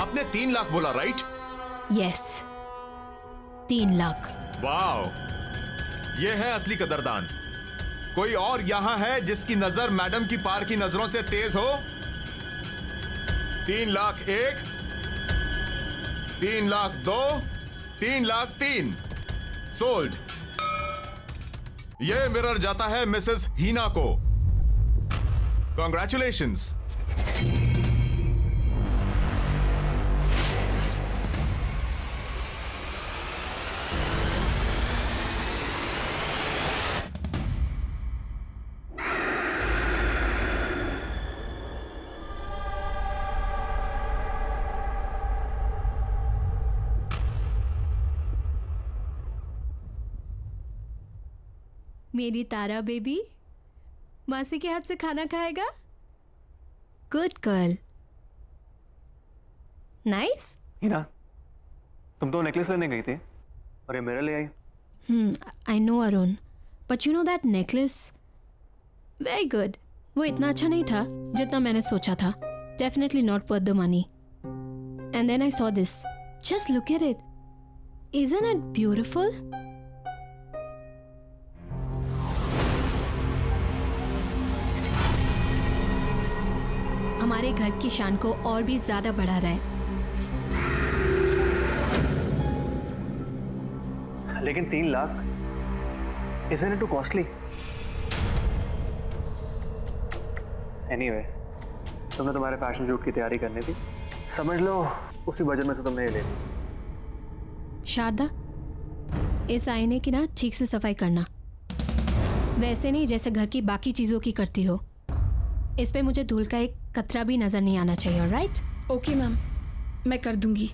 आपने 3 लाख बोला, right? Yes, 3 lakh. Wow, ये है असली कदरदान। कोई और यहाँ है जिसकी नजर मैडम की पार की नजरों से तेज हो? 3 लाख 1, 3 लाख 2, 3 लाख 3, सोल्ड। ये मिरर जाता है मिसेस हीना को। कॉन्ग्रेचुलेशंस। मेरी तारा बेबी मासी के हाथ से खाना खाएगा? Good girl. नाइस। हीना, तुम तो नेकलेस लेने गई थी और ये मिरर ले आई। I know Arun, but you know that necklace very good. वो इतना अच्छा नहीं था जितना मैंने सोचा था। Definitely not worth the money. And then I saw this. Just look at it. Isn't it beautiful? हमारे घर की शान को और भी ज्यादा बढ़ा रहा है। लेकिन 3 lakh, isn't it too costly? Anyway, तुमने तुम्हारे फैशन शूट की तैयारी करनी थी, समझ लो उसी बजट में से तुमने ये ले ली। शारदा, इस आईने की ना ठीक से सफाई करना, वैसे नहीं जैसे घर की बाकी चीजों की करती हो। इस पे मुझे धूल का एक कतरा भी नजर नहीं आना चाहिए, ऑलराइट? ओके मैम, मैं कर दूंगी।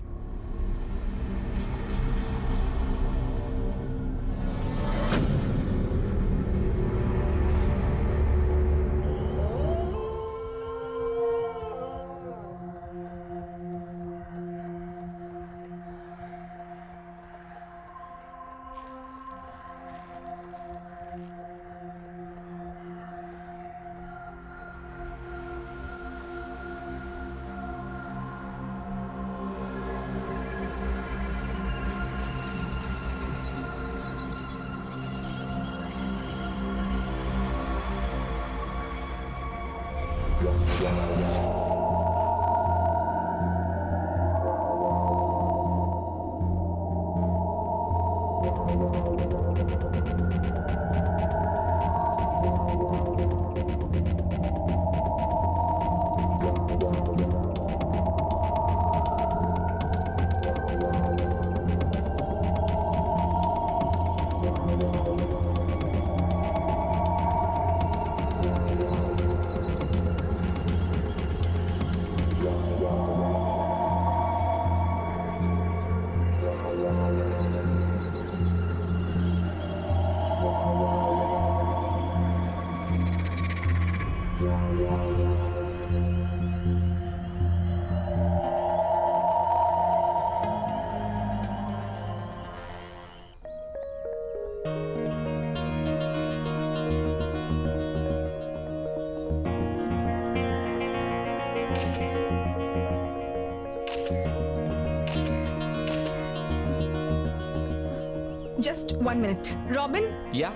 Just 1 minute. Robin? Yeah?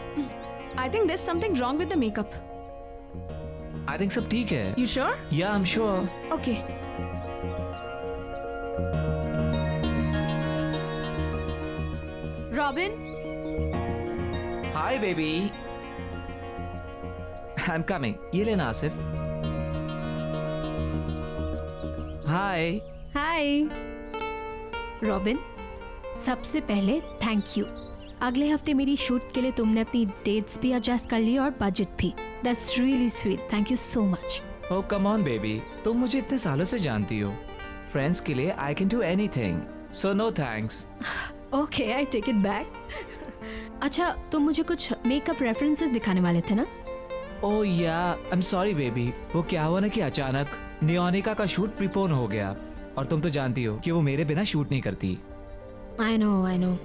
I think there's something wrong with the makeup. I think सब ठीक है. You sure? Yeah, I'm sure. Okay. Robin? Hi, baby. I'm coming. ये लेना आसिफ. Hi. हाय रॉबिन, सबसे पहले थैंक यू। अगले हफ्ते मेरी शूट के लिए तुमने अपनी डेट्स भी एडजस्ट कर ली और बजट भी। That's really sweet, thank you so much. Oh, come on, baby. तुम मुझे इतने सालों से जानती हो. Friends के लिए I can do anything. So no thanks. Okay, I take it back. अच्छा, तुम मुझे कुछ मेकअप रेफरेंसेस दिखाने वाले थे ना? Oh yeah, I'm sorry, baby. वो क्या हुआ ना कि अचानक नियोनिका का शूट प्रीपोन हो गया और तुम तो जानती हो कि वो मेरे बिना शूट नहीं करती। I know.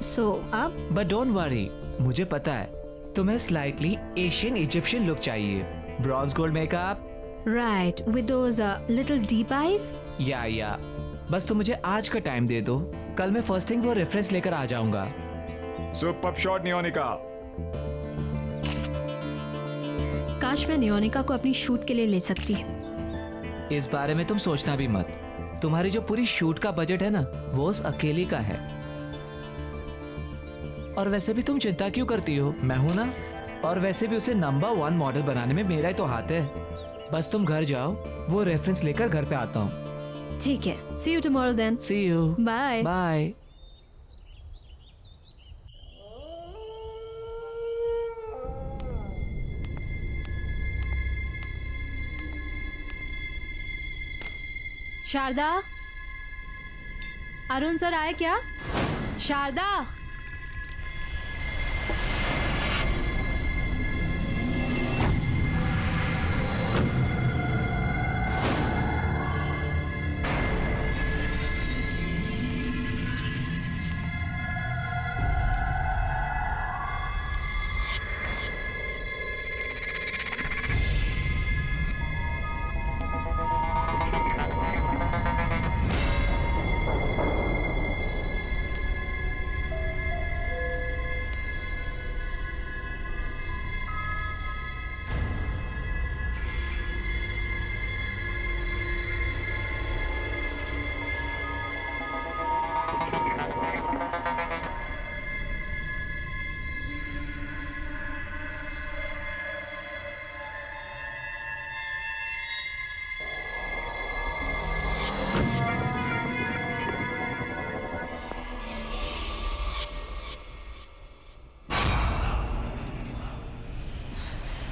सो अब? But don't worry, मुझे पता है तुम्हें स्लाइटली एशियन इजिप्शियन लुक चाहिए। Bronze gold makeup, Right, with those little deep eyes. या बस तुम मुझे आज का टाइम दे दो, कल मैं फर्स्ट थिंग वो रेफरेंस लेकर आ जाऊंगा। Super shot Neonika. काश मैं नियोनिका को अपनी शूट के लिए ले सकती। इस बारे में तुम सोचना भी मत। तुम्हारी जो पूरी शूट का बजट है ना, वो उस अकेली का है। और वैसे भी तुम चिंता क्यों करती हो, मैं हूं ना। और वैसे भी उसे नंबर 1 मॉडल बनाने में मेरा ही तो हाथ है। बस तुम घर जाओ, वो रेफरेंस लेकर घर पे आता हूँ। ठीक है, see you tomorrow then. See you. Bye. Bye. Sharda, Arun sir आए क्या? Sharda,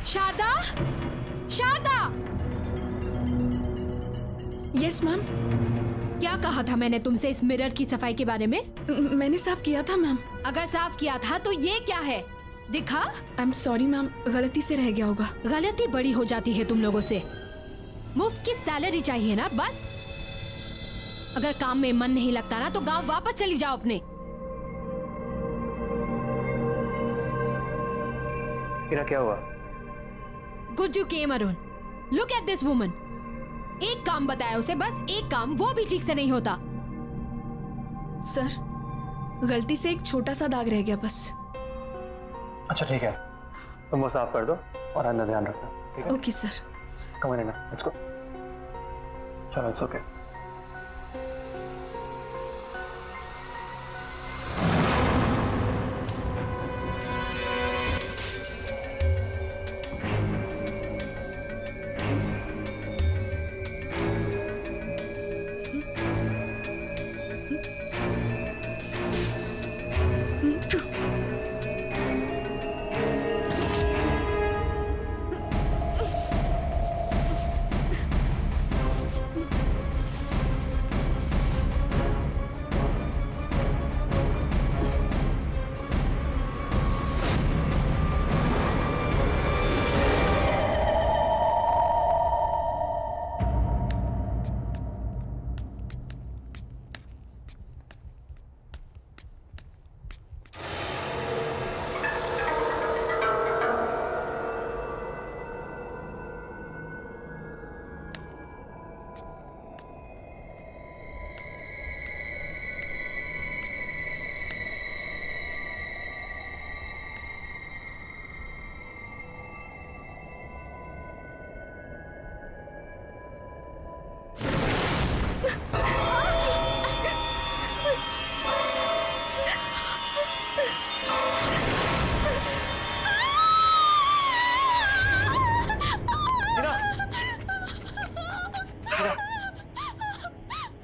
Sharda, Sharda, yes ma'am. क्या कहा था मैंने तुमसे इस मिरर की सफाई के बारे में? मैंने साफ किया था मैम। अगर साफ किया था तो ये क्या है? दिखा। आई एम सॉरी मैम, गलती से रह गया होगा। गलती बड़ी हो जाती है तुम लोगों से। मुफ्त की सैलरी चाहिए ना बस। अगर काम में मन नहीं लगता ना तो गांव वापस चली जाओ अपने। इरा क्या हुआ? Good you came, Arun. Look at this woman. एक काम बताया उसे, बस एक काम, वो भी ठीक से नहीं होता। सर, गलती से एक छोटा सा दाग रह गया बस। अच्छा ठीक है, तुम वो साफ कर दो और अंदर ध्यान रखना, ठीक है? Okay sir. Come on, let's go. चलो, इट्स ओके।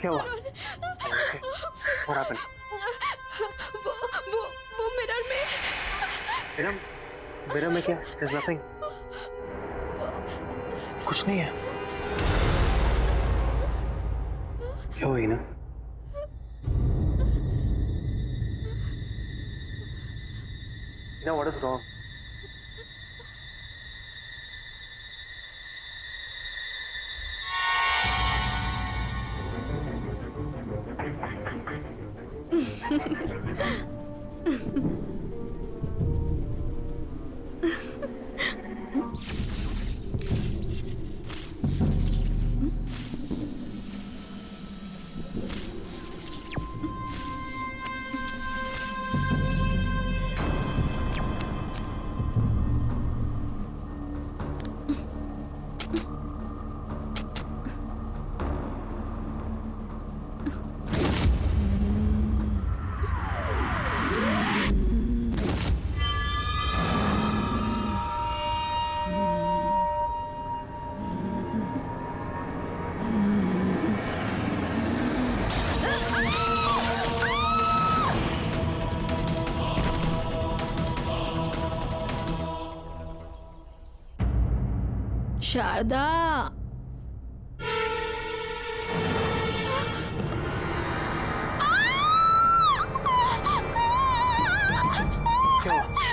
क्या हुआ? What happened? वो मिरर में। मिरर में क्या? There's nothing. कुछ नहीं है। क्या हुई ना? What is wrong? शारदा, क्या हुआ?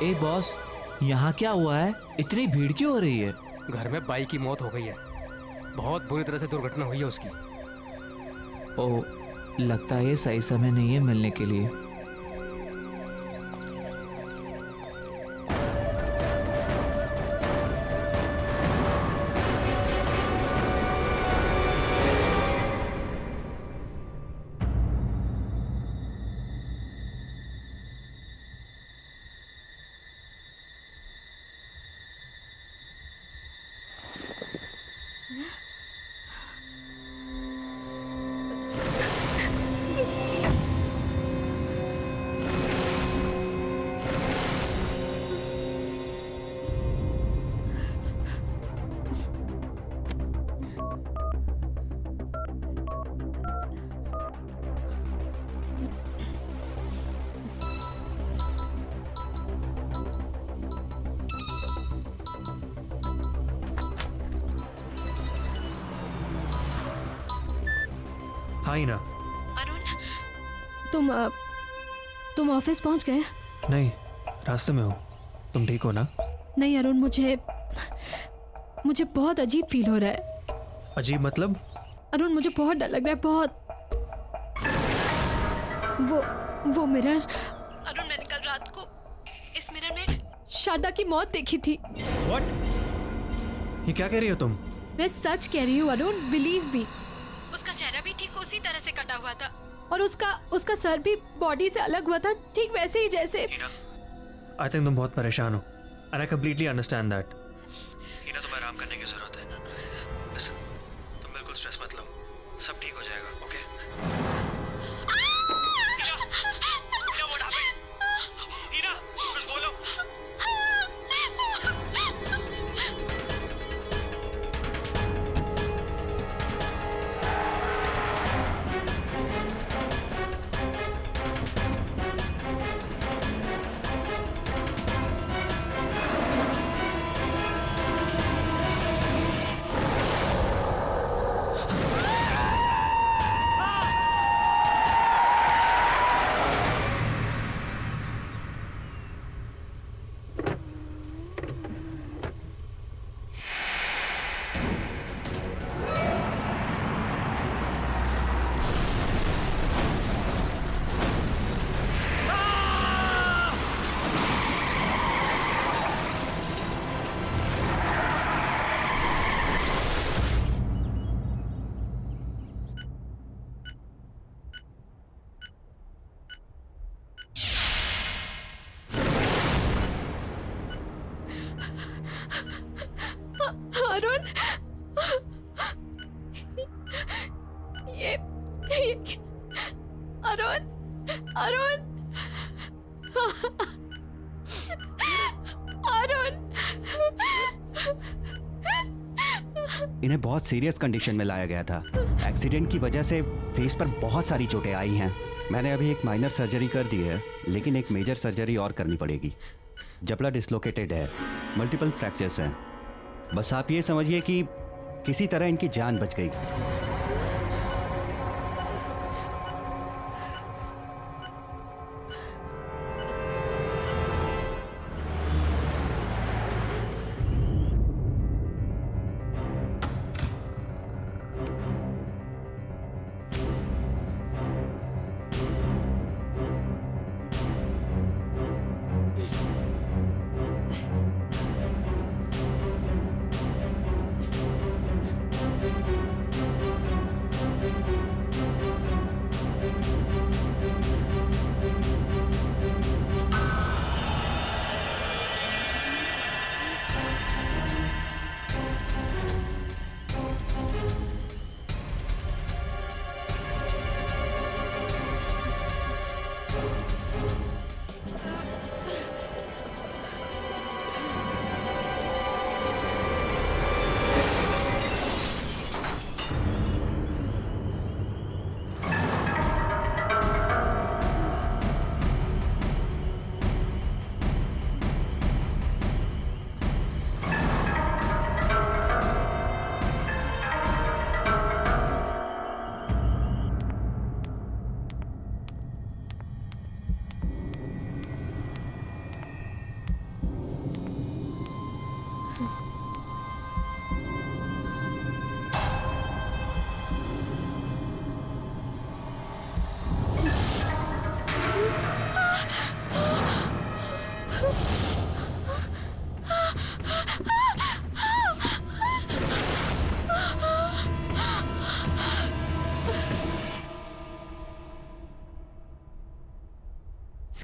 ए बॉस, यहाँ क्या हुआ है? इतनी भीड़ क्यों हो रही है? घर में बाई की मौत हो गई है। बहुत बुरी तरह से दुर्घटना हुई है उसकी। ओ, लगता है ये सही समय नहीं है मिलने के लिए। हाँ ही ना। अरुण, तुम ऑफिस पहुंच गए? नहीं, रास्ते में हूँ। तुम ठीक हो ना? नहीं अरुण, मुझे बहुत अजीब फील हो रहा है। अजीब मतलब? अरुण, मुझे बहुत डर लग रहा है, बहुत। वो मिरर, अरुण, मैंने कल रात को इस मिरर में शारदा की मौत देखी थी। व्हाट? ये क्या कह रही हो तुम? मैं सच कह रही हूँ अरुण, बिलीव मी। उसका चेहरा भी ठीक उसी तरह से कटा हुआ था और उसका सर भी बॉडी से अलग हुआ था, ठीक वैसे ही जैसे। आई थिंक तुम बहुत परेशान हो and I completely understand that. Heena, तुम्हें आराम करने की जरूरत है। लिसन, तुम बिल्कुल स्ट्रेस मत लो, सब ठीक हो जाएगा। Okay? Heena, what happened? Heena, कुछ बोलो। अरुण, ये अरुण, अरुण, अरुण, इन्हें बहुत सीरियस कंडीशन में लाया गया था। एक्सीडेंट की वजह से फेस पर बहुत सारी चोटें आई हैं। मैंने अभी एक माइनर सर्जरी कर दी है, लेकिन एक मेजर सर्जरी और करनी पड़ेगी। जबड़ा डिसलोकेटेड है, मल्टीपल फ्रैक्चर्स हैं। बस आप ये समझिए कि किसी तरह इनकी जान बच गई।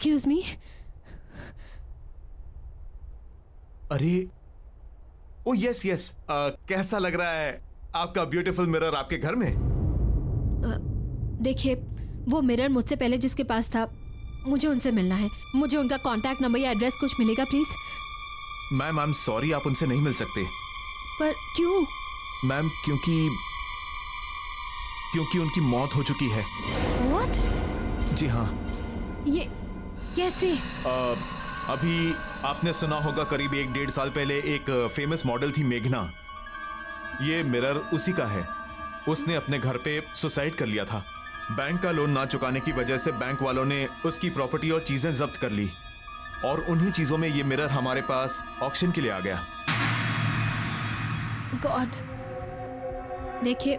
Excuse me? अरे ओ यस यस, कैसा लग रहा है आपका ब्यूटीफुल मिरर आपके घर में? देखिए, वो मिरर मुझसे पहले जिसके पास था, मुझे उनसे मिलना है। मुझे उनका कांटेक्ट नंबर या एड्रेस कुछ मिलेगा please? Ma'am I am sorry, आप उनसे नहीं मिल सकते। पर क्यों? मैम क्योंकि उनकी मौत हो चुकी है। What? जी हाँ। ये कैसे? अभी आपने सुना होगा, करीब 1-1.5 साल पहले एक फेमस मॉडल थी मेघना। ये मिरर उसी का है। उसने अपने घर पे सुसाइड कर लिया था। बैंक का लोन ना चुकाने की वजह से बैंक वालों ने उसकी प्रॉपर्टी और चीजें जब्त कर ली, और उन्हीं चीजों में ये मिरर हमारे पास ऑक्शन के लिए आ गया। गॉड, देखिए,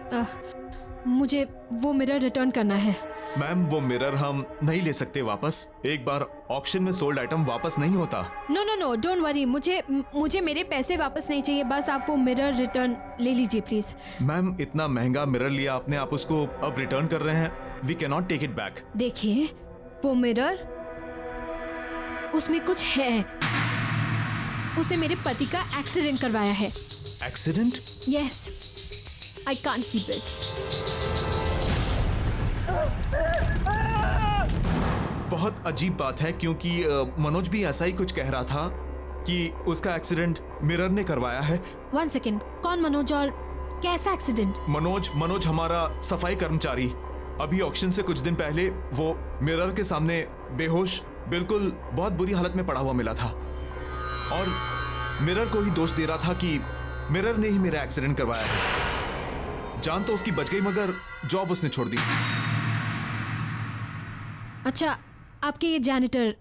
मुझे वो मिरर रिटर्न करना है। मैम वो मिरर हम नहीं ले सकते वापस। एक बार ऑक्शन में सोल्ड आइटम वापस नहीं होता। No no no, don't worry, मुझे मेरे पैसे वापस नहीं चाहिए। बस आप वो मिरर रिटर्न ले लीजिए प्लीज। मैम इतना महंगा मिरर लिया आपने, आप उसको अब रिटर्न कर रहे हैं? We can not take it back. देखिए, वो मिरर, उसमें कुछ है। उसने मेरे पति का एक्सीडेंट करवाया है। Accident? Yes, I can't keep it. बहुत अजीब बात है, क्योंकि मनोज भी ऐसा ही कुछ कह रहा था कि उसका एक्सीडेंट मिरर ने करवाया है। 1 सेकेंड, कौन मनोज और कैसा एक्सीडेंट? मनोज हमारा सफाई कर्मचारी। अभी ऑक्शन से कुछ दिन पहले वो मिरर के सामने बेहोश, बिल्कुल बहुत बुरी हालत में पड़ा हुआ मिला था, और मिरर को ही दोष दे रहा था कि मिरर ने ही मेरा एक्सीडेंट करवाया है। जान तो उसकी बच गई, मगर जॉब उसने छोड़ दी। अच्छा, आपके ये जैनिटर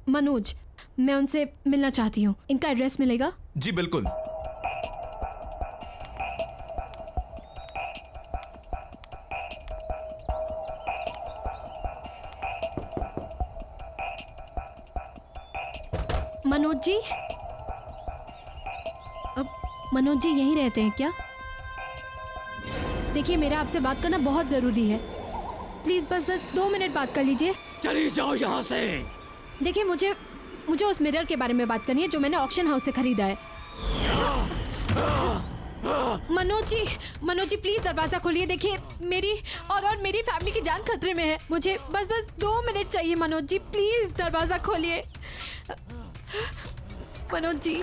मनोज, मैं उनसे मिलना चाहती हूँ। इनका एड्रेस मिलेगा? जी बिल्कुल। मनोज जी, अब मनोज जी यहीं रहते हैं क्या? देखिए, मेरा आपसे बात करना बहुत जरूरी है। प्लीज बस 2 मिनट बात कर लीजिए। चली जाओ यहाँ से। देखिए, मुझे उस मिरर के बारे में बात करनी है जो मैंने ऑक्शन हाउस से खरीदा है। मनोज जी प्लीज दरवाजा खोलिए। देखिए, मेरी और मेरी फैमिली की जान खतरे में है। मुझे बस 2 मिनट चाहिए। मनोज जी प्लीज दरवाजा खोलिए। मनोज जी,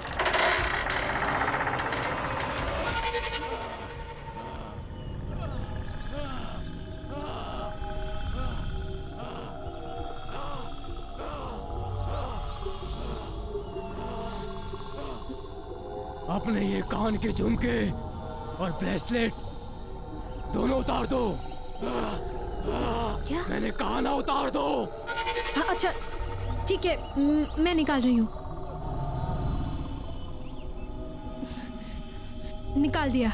अपने ये कान के झुमके और ब्रेसलेट दोनों उतार दो। क्या? मैंने कहा ना उतार दो। हाँ, अच्छा ठीक है, मैं निकाल रही हूँ। निकाल दिया।